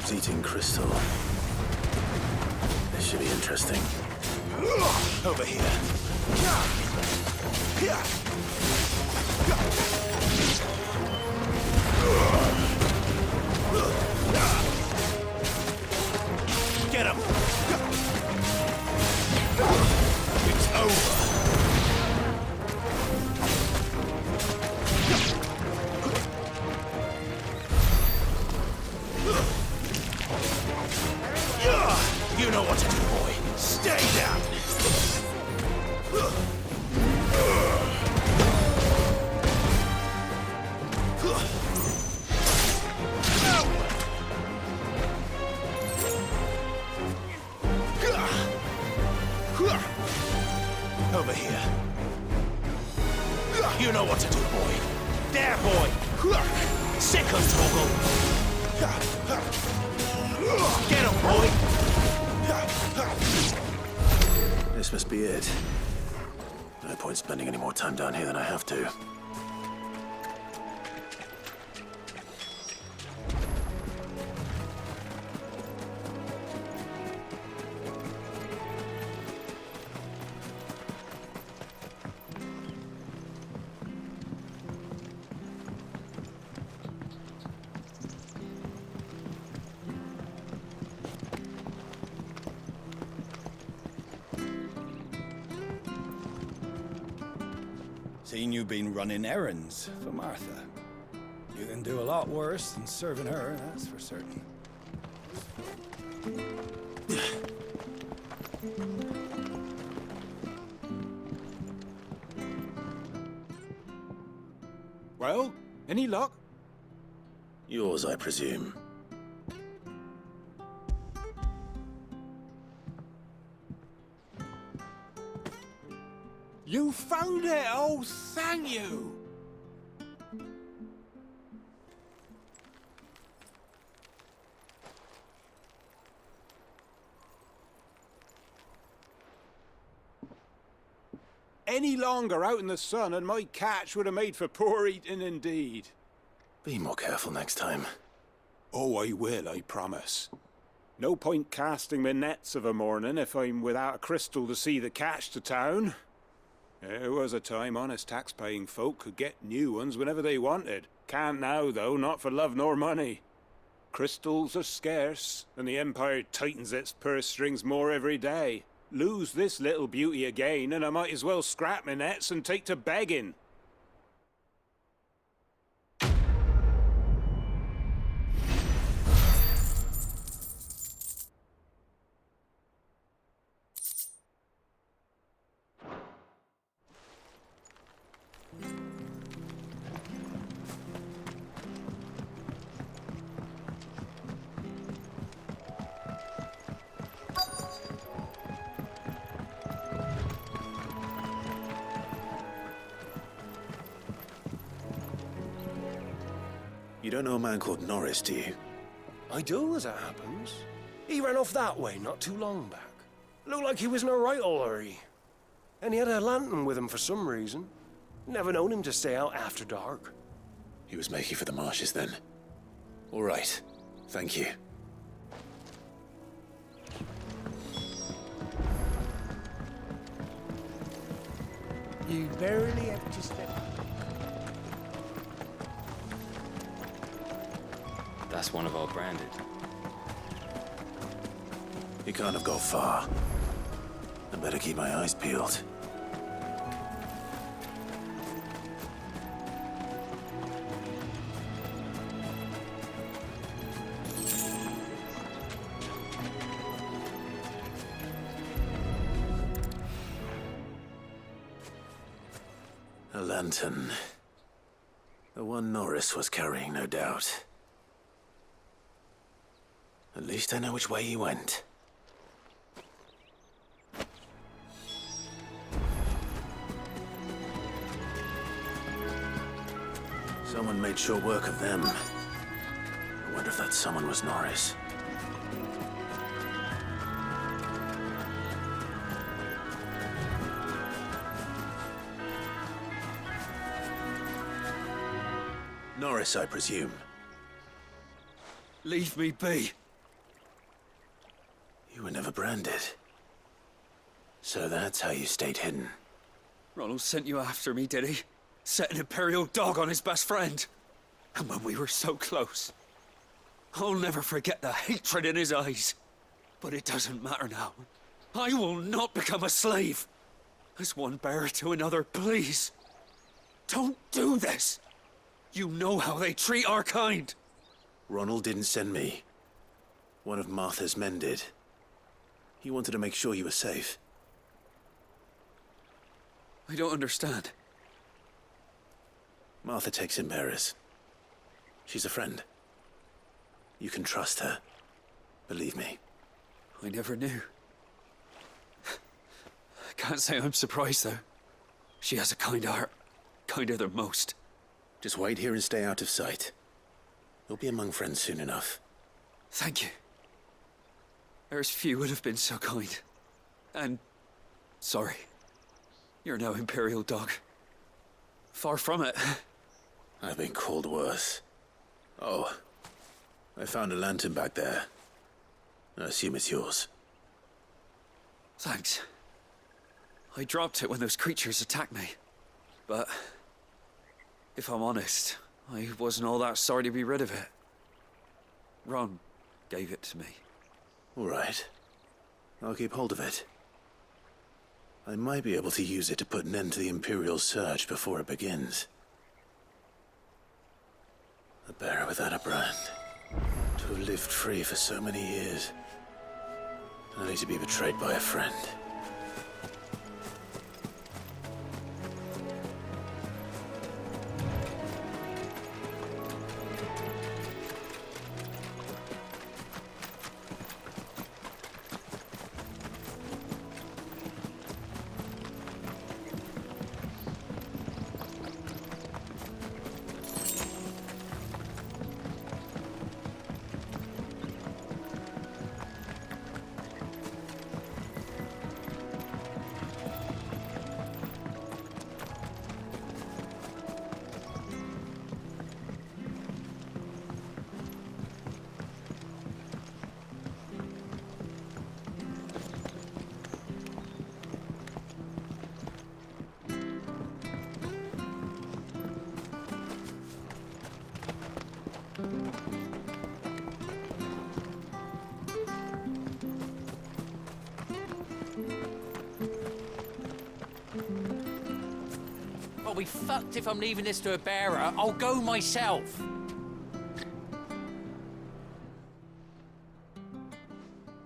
keeps eating crystal. This should be interesting. Over here. Get him! It's over. You know what to do, boy. Stay down. Over here. You know what to do, boy. There, boy. Second toggle. Get him, boy. This must be it. No point spending any more time down here than I have to. Seen you been running errands for Martha. You can do a lot worse than serving her, that's for certain. Well, any luck? Yours, I presume. You found it! Oh, thank you! Any longer out in the sun and my catch would have made for poor eating indeed. Be more careful next time. Oh, I will, I promise. No point casting my nets of a morning if I'm without a crystal to see the catch to town. There was a time honest tax-paying folk could get new ones whenever they wanted. Can't now, though, not for love nor money. Crystals are scarce, and the Empire tightens its purse strings more every day. Lose this little beauty again, and I might as well scrap my nets and take to begging. You don't know a man called Norris, do you? I do, as it happens. He ran off that way not too long back. Looked like he was in a right old hurry. And he had a lantern with him for some reason. Never known him to stay out after dark. He was making for the marshes then. All right. Thank you. You barely have to step. That's one of our branded. He can't have got far. I better keep my eyes peeled. A lantern. The one Norris was carrying, no doubt. At least I know which way he went. Someone made short work of them. I wonder if that someone was Norris. Norris, I presume. Leave me be. were never branded. So that's how you stayed hidden. Ronald sent you after me, did he? Set an Imperial dog on his best friend. And when we were so close. I'll never forget the hatred in his eyes. But it doesn't matter now. I will not become a slave. As one bearer to another, please. Don't do this. You know how they treat our kind. Ronald didn't send me. One of Martha's men did. He wanted to make sure you were safe. I don't understand. Martha takes in bearers. She's a friend. You can trust her. Believe me. I never knew. I can't say I'm surprised, though. She has a kind heart. Kinder than most. Just wait here and stay out of sight. You'll be among friends soon enough. Thank you. There's few would have been so kind. And... sorry. You're no Imperial dog. Far from it. I've been called worse. Oh, I found a lantern back there. I assume it's yours. Thanks. I dropped it when those creatures attacked me. But... if I'm honest, I wasn't all that sorry to be rid of it. Ron gave it to me. All right. I'll keep hold of it. I might be able to use it to put an end to the Imperial surge before it begins. A bearer without a brand. To have lived free for so many years. Only to be betrayed by a friend. I'll be fucked if I'm leaving this to a bearer. I'll go myself.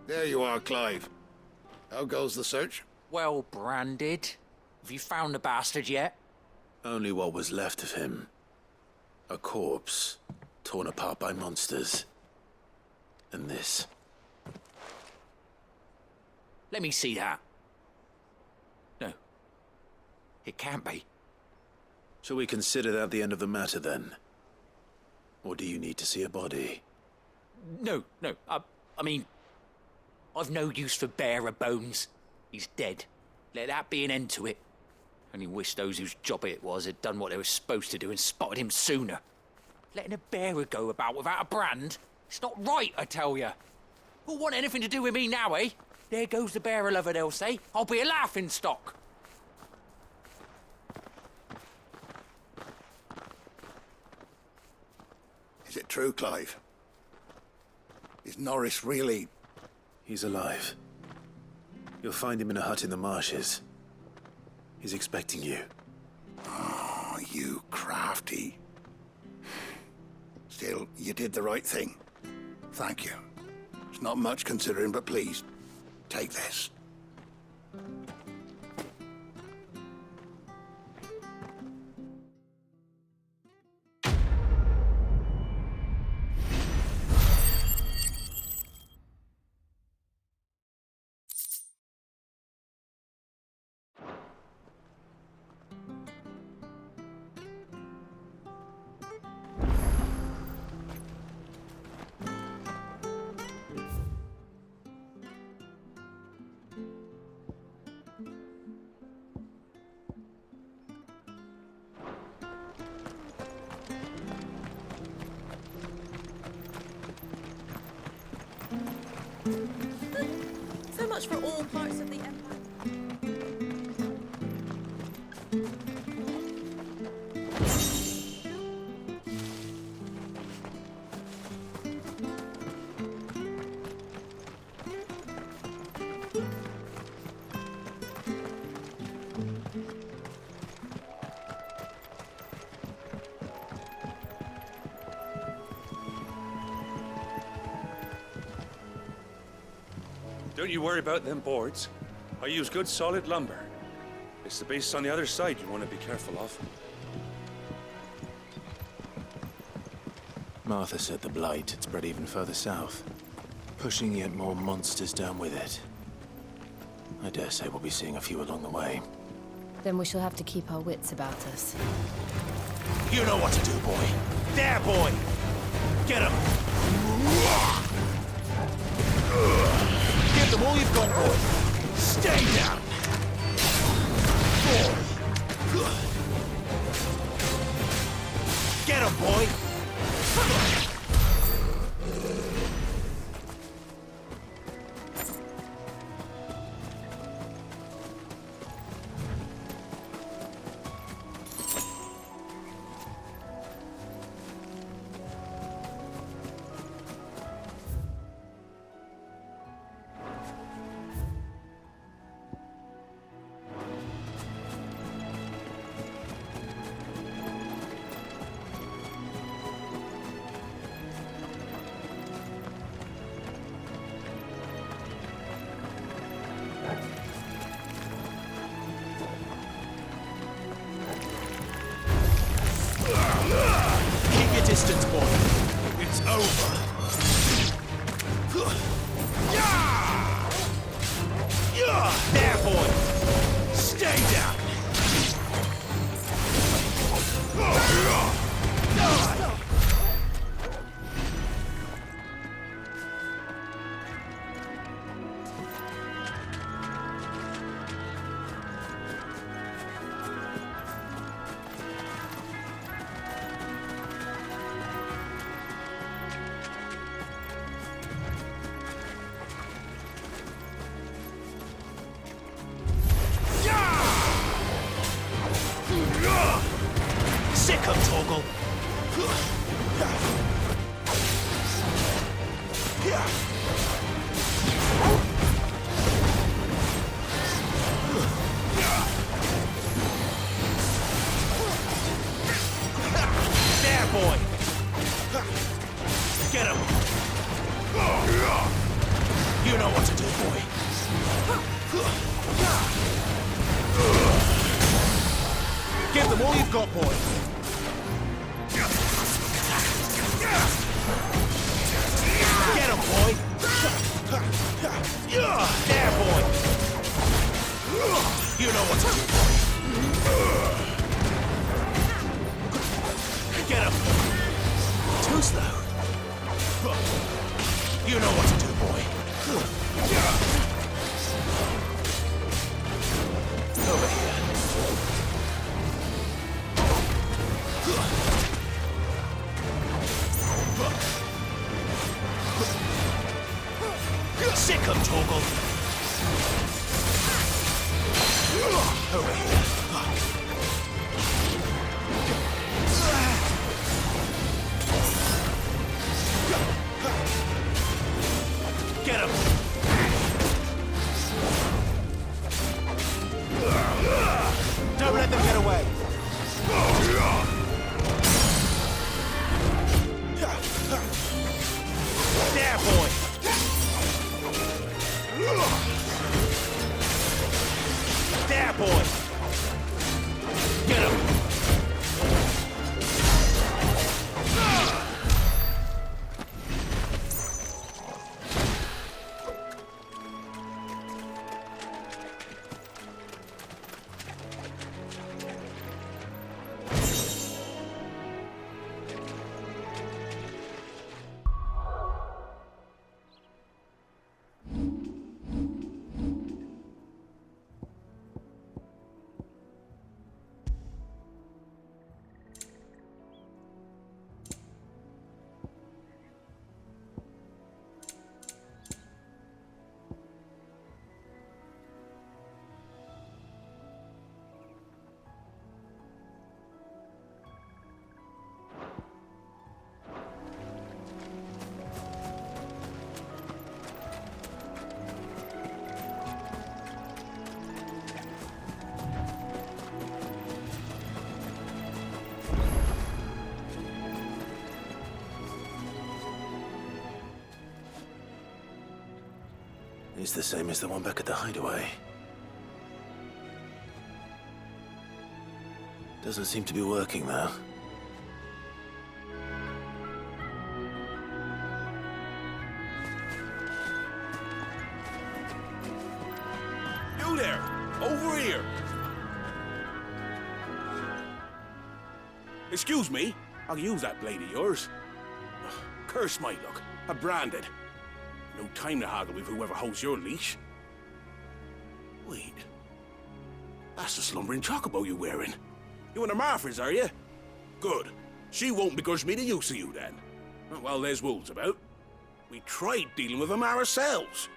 There you are, Clive. How goes the search? Well branded. Have you found the bastard yet? Only what was left of him. A corpse, torn apart by monsters. And this. Let me see that. No. It can't be. Shall we consider that the end of the matter, then? Or do you need to see a body? No. I mean... I've no use for bearer bones. He's dead. Let that be an end to it. Only wish those whose job it was had done what they were supposed to do and spotted him sooner. Letting a bearer go about without a brand? It's not right, I tell you. Who'll want anything to do with me now, eh? There goes the bearer lover, they'll say. I'll be a laughingstock. Is it true, Clive? Is Norris really... He's alive. You'll find him in a hut in the marshes. He's expecting you. Oh, you crafty. Still, you did the right thing. Thank you. It's not much considering, but please, take this. much for all parts of the Empire. Don't you worry about them boards. I use good solid lumber. It's the base on the other side you want to be careful of. Martha said the blight had spread even further south, pushing yet more monsters down with it. I dare say we'll be seeing a few along the way. Then we shall have to keep our wits about us. You know what to do, boy. There, boy! Get him! Give them all you've got, boy! Stay down! Boy! Get him, boy! Keep your distance, boy. It's over. There, boy. Stay down. Sick of Toggle. There, boy. Get him. You know what to do, boy. Give them all you've got, boy. Get him, boy. There, boy. You know what to do, boy. Get him. Too slow. You know what to do, boy. Over here. Sick of Toggle. Over here. Get him. Don't let them get away. There, boy. There, boy. Get him. is the same as the one back at the hideaway. Doesn't seem to be working, though. You there! Over here! Excuse me? I'll use that blade of yours. Ugh, curse my luck. I'm branded. No time to haggle with whoever holds your leash. Wait. That's the slumbering chocobo you're wearing. You and the Marthas, are you? Good. She won't begrudge me the use of you, then. Well, there's wolves about. We tried dealing with them ourselves.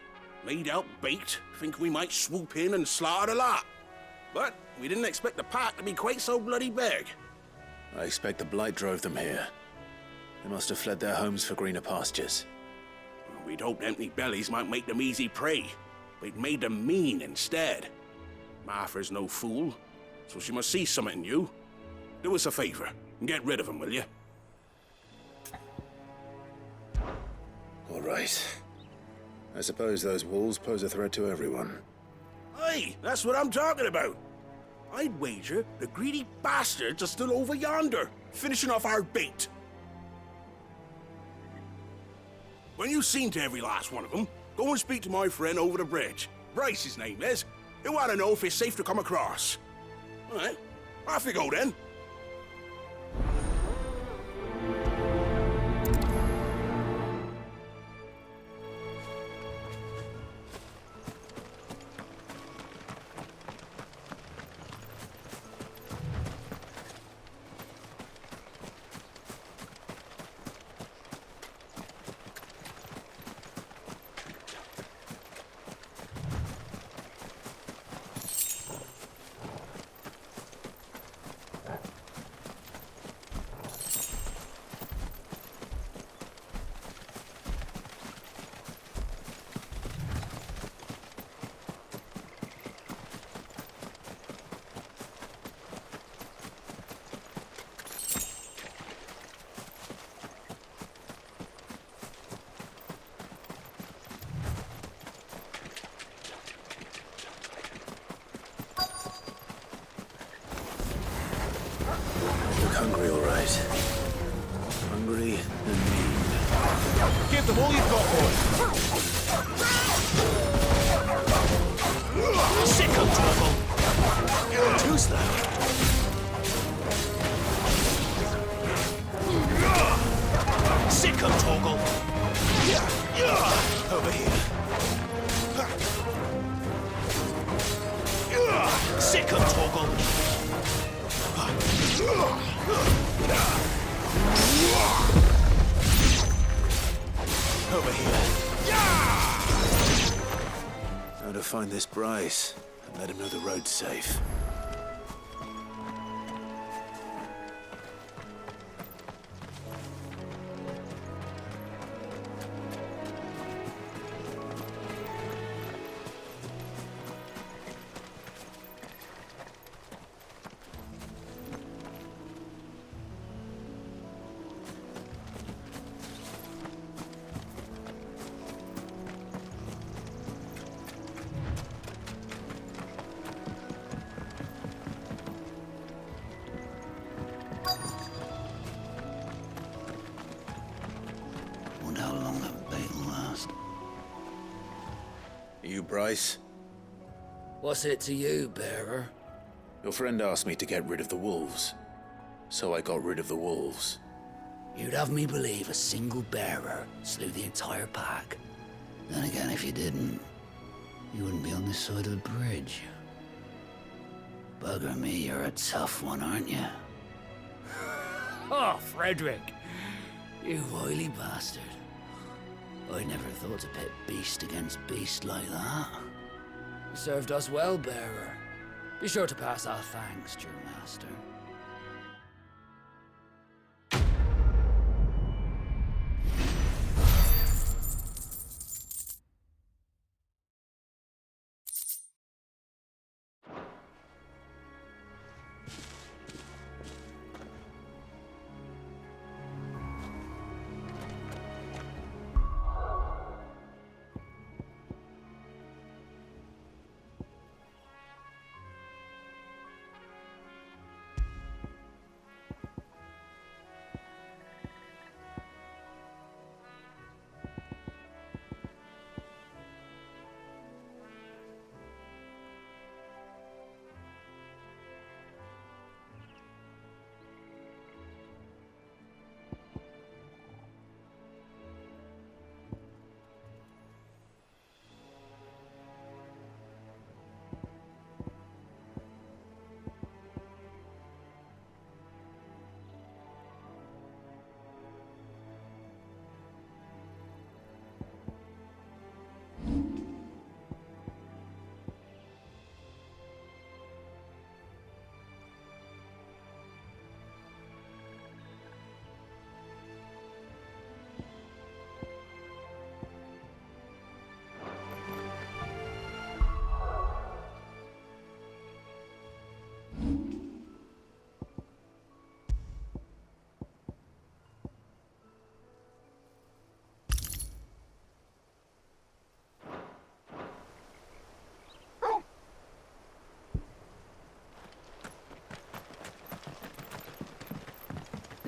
Laid out bait, thinking we might swoop in and slaughter the lot. But we didn't expect the pack to be quite so bloody big. I expect the blight drove them here. They must have fled their homes for greener pastures. We'd hoped empty bellies might make them easy prey, but it made them mean instead. Martha's no fool, so she must see something in you. Do us a favor and get rid of them, will you? All right. I suppose those wolves pose a threat to everyone. Aye, that's what I'm talking about. I'd wager the greedy bastards are still over yonder, finishing off our bait. When you've seen to every last one of them, go and speak to my friend over the bridge. Bryce, his name is. He'll want to know if it's safe to come across. All right, off you go then. Hungry, all right. Hungry and mean. Give them all you've got, boy. Sick of trouble. Too slow. Sick of toggle. Over here. Sick of toggle. Over here. How to find this Bryce and let him know the road's safe. You, Bryce? What's it to you, bearer? Your friend asked me to get rid of the wolves, so I got rid of the wolves. You'd have me believe a single bearer slew the entire pack. Then again, if you didn't, you wouldn't be on this side of the bridge. Bugger me, you're a tough one, aren't you? Oh, Frederick! You wily bastard. I never thought to pit beast against beast like that. You served us well, bearer. Be sure to pass our thanks to your master.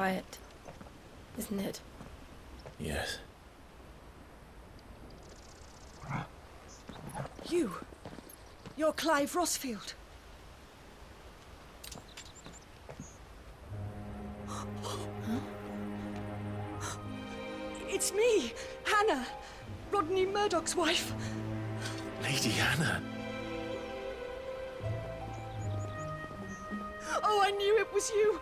quiet, isn't it? Yes. You're Clive Rossfield. It's me, Hannah, Rodney Murdoch's wife. Lady Hannah. Oh, I knew it was you.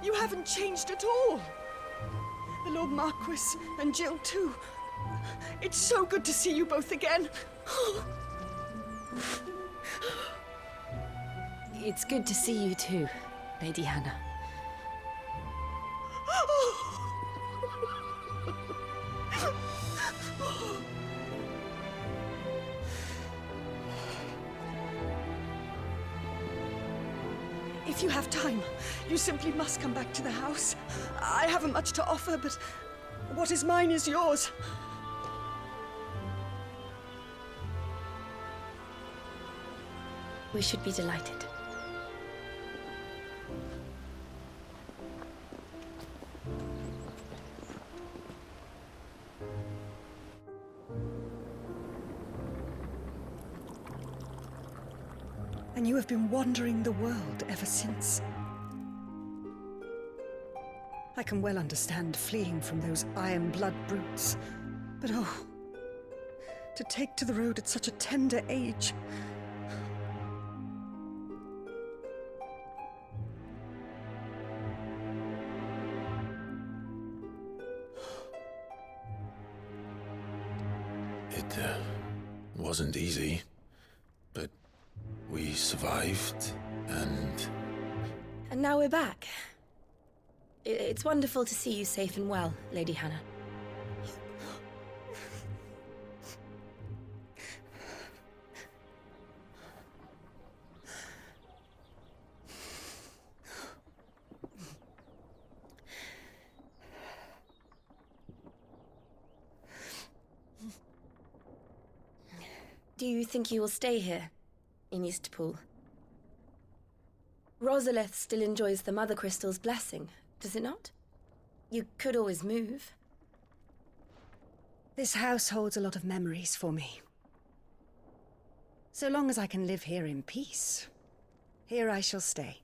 You haven't changed at all. The Lord Marquis and Jill too. It's so good to see you both again. It's good to see you too, Lady Hannah. If you have time, you simply must come back to the house. I haven't much to offer, but what is mine is yours. We should be delighted. And you have been wandering the world ever since. I can well understand fleeing from those iron blood brutes, but oh, to take to the road at such a tender age. It wasn't easy, but we survived, and... And now we're back. It's wonderful to see you safe and well, Lady Hannah. Do you think you will stay here, in Eastpool? Rosalith still enjoys the Mother Crystal's blessing, does it not? You could always move. This house holds a lot of memories for me. So long as I can live here in peace, here I shall stay.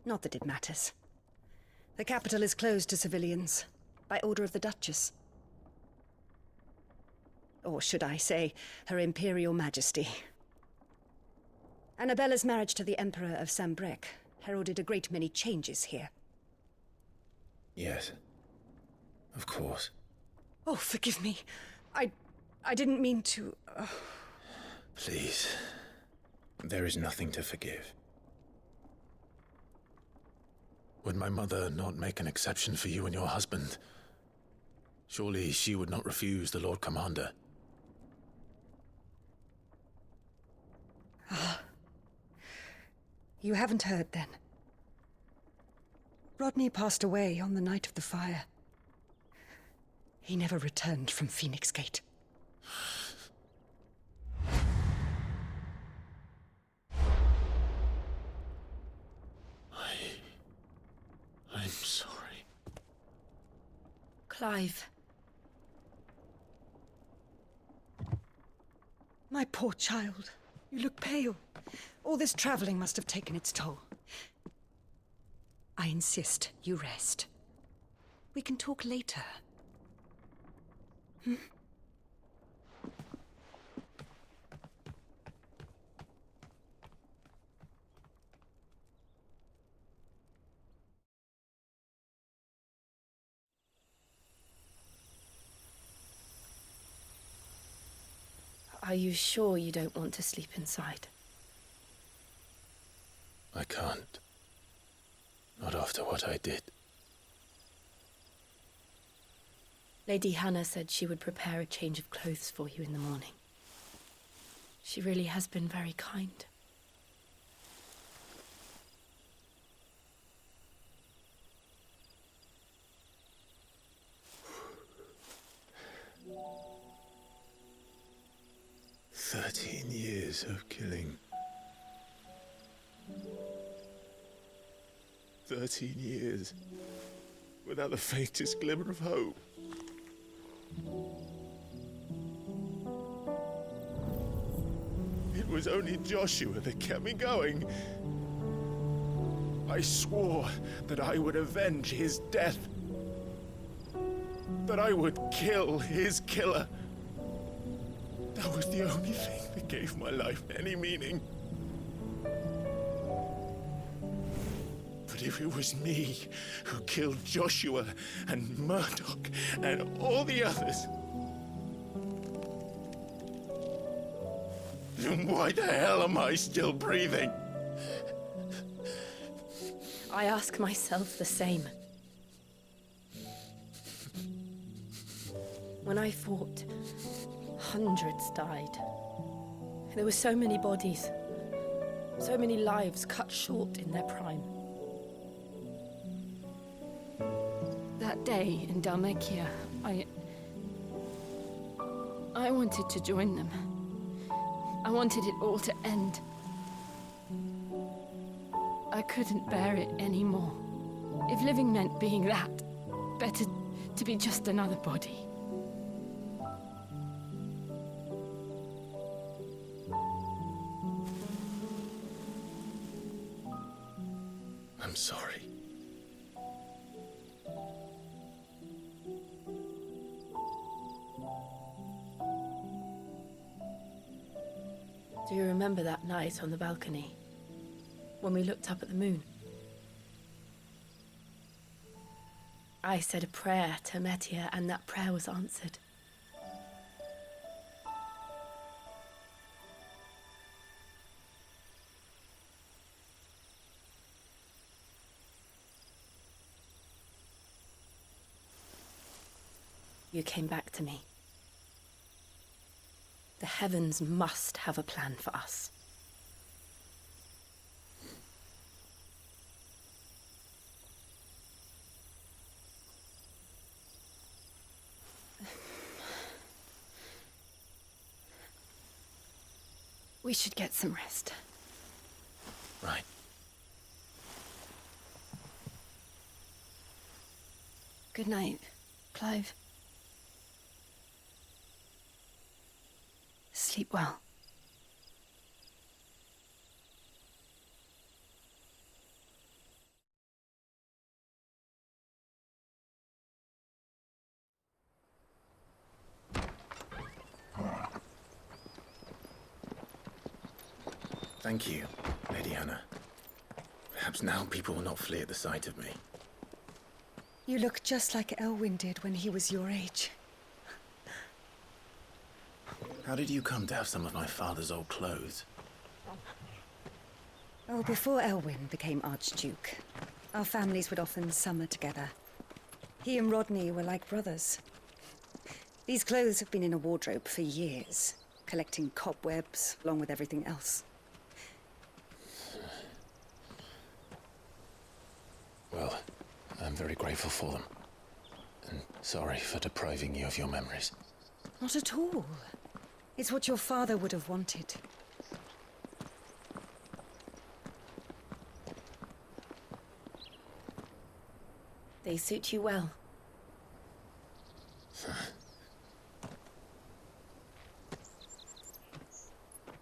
Not that it matters. The capital is closed to civilians, by order of the Duchess. Or should I say, Her Imperial Majesty. Annabella's marriage to the Emperor of Sambrec heralded a great many changes here. Yes. Of course. Oh, forgive me. I didn't mean to... Please. There is nothing to forgive. Would my mother not make an exception for you and your husband? Surely she would not refuse the Lord Commander. You haven't heard, then. Rodney passed away on the night of the fire. He never returned from Phoenix Gate. I'm sorry. Clive. My poor child. You look pale. All this traveling must have taken its toll. I insist you rest. We can talk later. Hmm? Are you sure you don't want to sleep inside? I can't. Not after what I did. Lady Hannah said she would prepare a change of clothes for you in the morning. She really has been very kind. "13 years of killing. 13 years. Without the faintest glimmer of hope. It was only Joshua that kept me going. I swore that I would avenge his death. That I would kill his killer. That was the only thing that gave my life any meaning. But if it was me who killed Joshua and Murdoch and all the others, then why the hell am I still breathing? I ask myself the same. When I fought, hundreds died. There were so many bodies, so many lives cut short in their prime. That day in Dalmekia, I wanted to join them. I wanted it all to end. I couldn't bear it anymore. If living meant being that, better to be just another body. I'm sorry. Do you remember that night on the balcony? When we looked up at the moon? I said a prayer to Metia, and that prayer was answered. You came back to me. The heavens must have a plan for us. We should get some rest. Right. Good night, Clive. Sleep well. Thank you, Lady Hannah. Perhaps now people will not flee at the sight of me. You look just like Elwyn did when he was your age. How did you come to have some of my father's old clothes? Oh, before Elwyn became Archduke, our families would often summer together. He and Rodney were like brothers. These clothes have been in a wardrobe for years, collecting cobwebs along with everything else. Well, I'm very grateful for them. And sorry for depriving you of your memories. Not at all. It's what your father would have wanted. They suit you well.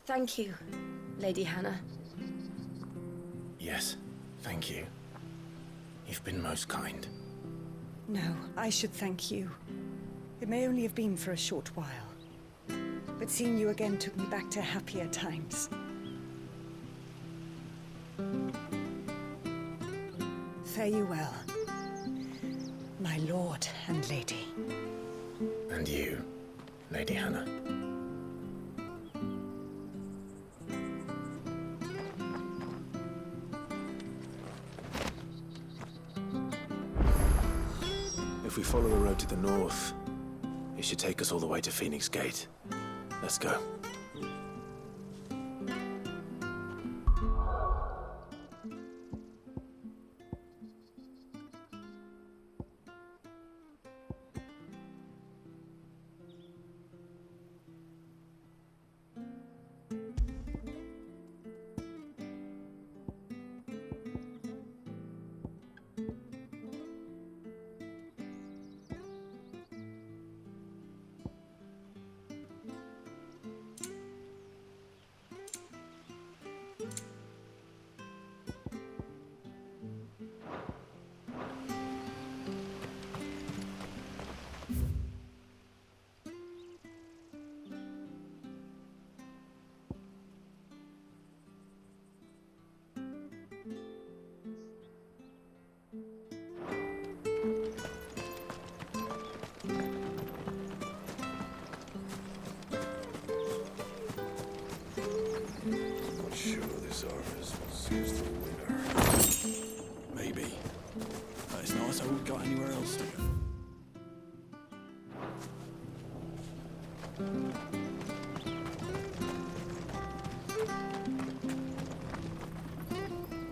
Thank you, Lady Hannah. Yes, thank you. You've been most kind. No, I should thank you. It may only have been for a short while. But seeing you again took me back to happier times. Fare you well, my lord and lady. And you, Lady Hannah. If we follow the road to the north, it should take us all the way to Phoenix Gate. Let's go.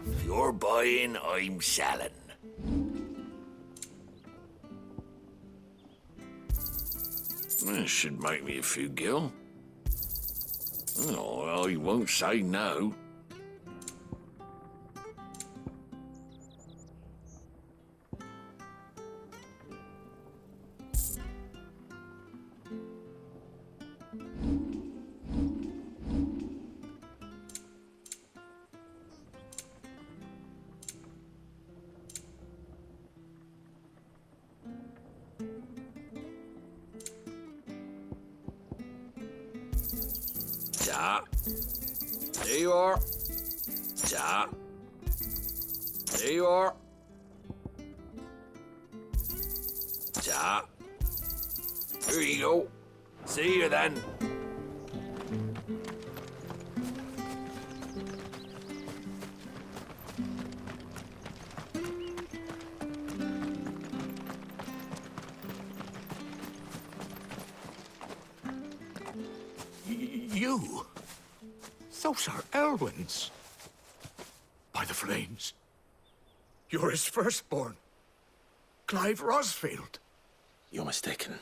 If you're buying, I'm selling. This should make me a few gil. Oh, I won't say no. Ta. There you are. Ta. There you are. Ta. Here you go. See you then. You? Those are Elwyn's. By the flames. You're his firstborn. Clive Rosfield. You're mistaken.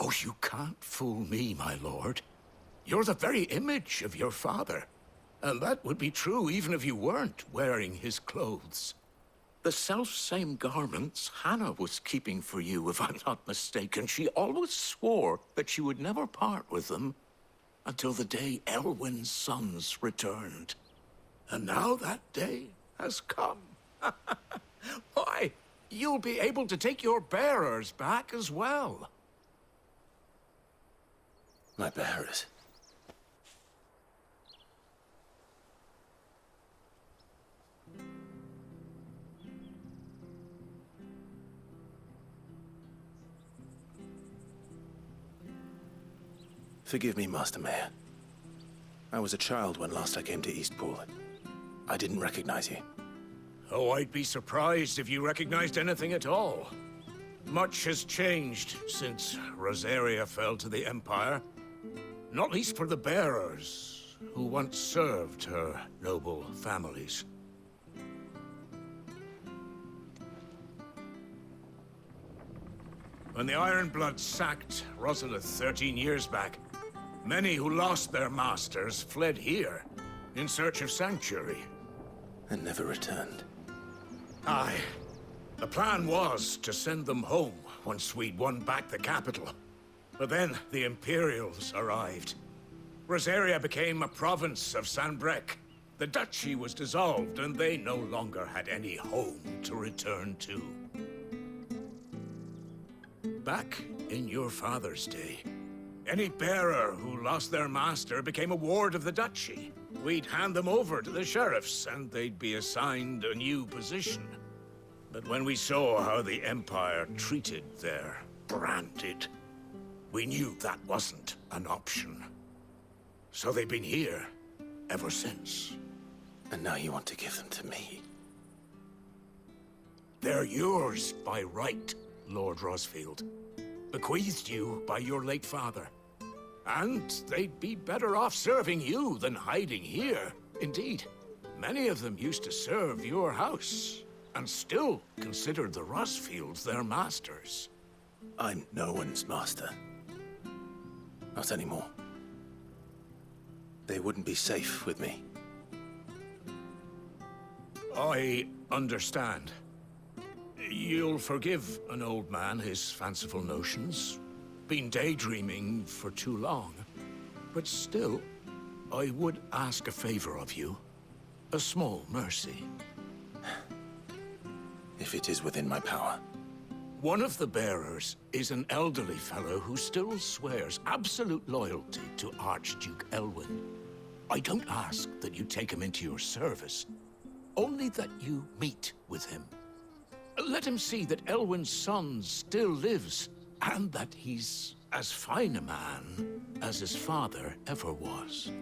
Oh, you can't fool me, my lord. You're the very image of your father. And that would be true even if you weren't wearing his clothes. The self-same garments Hannah was keeping for you, if I'm not mistaken. She always swore that she would never part with them until the day Elwyn's sons returned. And now that day has come. Why, you'll be able to take your bearers back as well. My bearers? Forgive me, Master Mayor. I was a child when last I came to Eastpool. I didn't recognize you. Oh, I'd be surprised if you recognized anything at all. Much has changed since Rosaria fell to the Empire. Not least for the bearers, who once served her noble families. When the Ironbloods sacked Rosalith 13 years back, many who lost their masters fled here in search of sanctuary. And never returned. Aye. The plan was to send them home once we'd won back the capital. But then the Imperials arrived. Rosaria became a province of Sanbreque. The duchy was dissolved, and they no longer had any home to return to. Back in your father's day, any bearer who lost their master became a ward of the duchy. We'd hand them over to the sheriffs, and they'd be assigned a new position. But when we saw how the Empire treated their branded, we knew that wasn't an option. So they've been here ever since. And now you want to give them to me? They're yours by right, Lord Rosfield. Bequeathed you by your late father. And they'd be better off serving you than hiding here. Indeed, many of them used to serve your house, and still considered the Rosfields their masters. I'm no one's master. Not anymore. They wouldn't be safe with me. I understand. You'll forgive an old man his fanciful notions. Been daydreaming for too long. But still, I would ask a favor of you. A small mercy. If it is within my power. One of the bearers is an elderly fellow who still swears absolute loyalty to Archduke Elwyn. I don't ask that you take him into your service, only that you meet with him. Let him see that Elwyn's son still lives, and that he's as fine a man as his father ever was.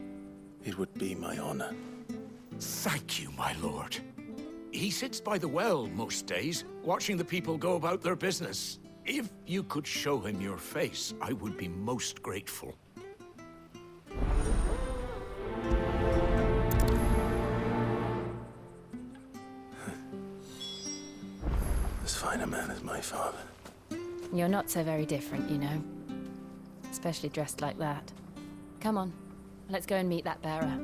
It would be my honor. Thank you, my lord. He sits by the well most days, watching the people go about their business. If you could show him your face, I would be most grateful. As fine a man as my father. You're not so very different, you know. Especially dressed like that. Come on, let's go and meet that bearer.